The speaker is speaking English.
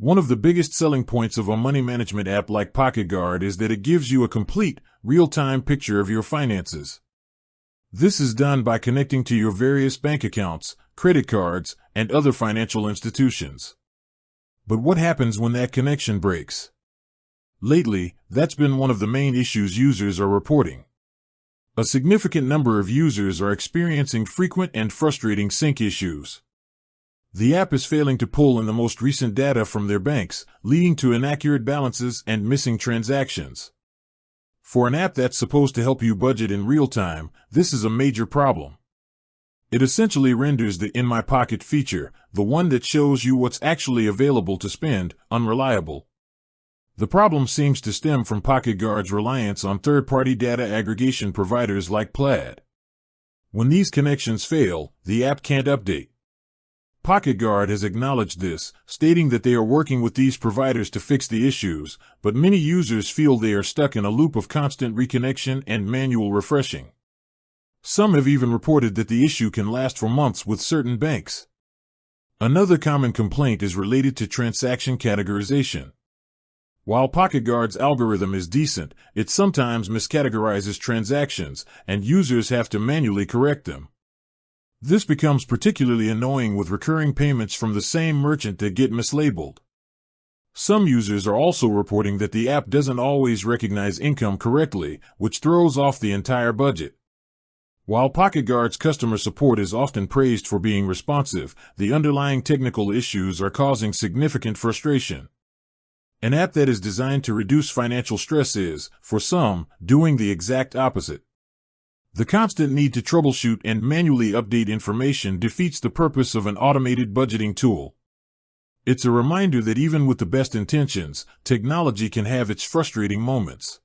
One of the biggest selling points of a money management app like PocketGuard is that it gives you a complete, real-time picture of your finances. This is done by connecting to your various bank accounts, credit cards, and other financial institutions. But what happens when that connection breaks? Lately, that's been one of the main issues users are reporting. A significant number of users are experiencing frequent and frustrating sync issues. The app is failing to pull in the most recent data from their banks, leading to inaccurate balances and missing transactions. For an app that's supposed to help you budget in real time, this is a major problem. It essentially renders the In My Pocket feature, the one that shows you what's actually available to spend, unreliable. The problem seems to stem from PocketGuard's reliance on third-party data aggregation providers like Plaid. When these connections fail, the app can't update. PocketGuard has acknowledged this, stating that they are working with these providers to fix the issues, but many users feel they are stuck in a loop of constant reconnection and manual refreshing. Some have even reported that the issue can last for months with certain banks. Another common complaint is related to transaction categorization. While PocketGuard's algorithm is decent, it sometimes miscategorizes transactions, and users have to manually correct them. This becomes particularly annoying with recurring payments from the same merchant that get mislabeled. Some users are also reporting that the app doesn't always recognize income correctly, which throws off the entire budget. While PocketGuard's customer support is often praised for being responsive, the underlying technical issues are causing significant frustration. An app that is designed to reduce financial stress is, for some, doing the exact opposite. The constant need to troubleshoot and manually update information defeats the purpose of an automated budgeting tool. It's a reminder that even with the best intentions, technology can have its frustrating moments.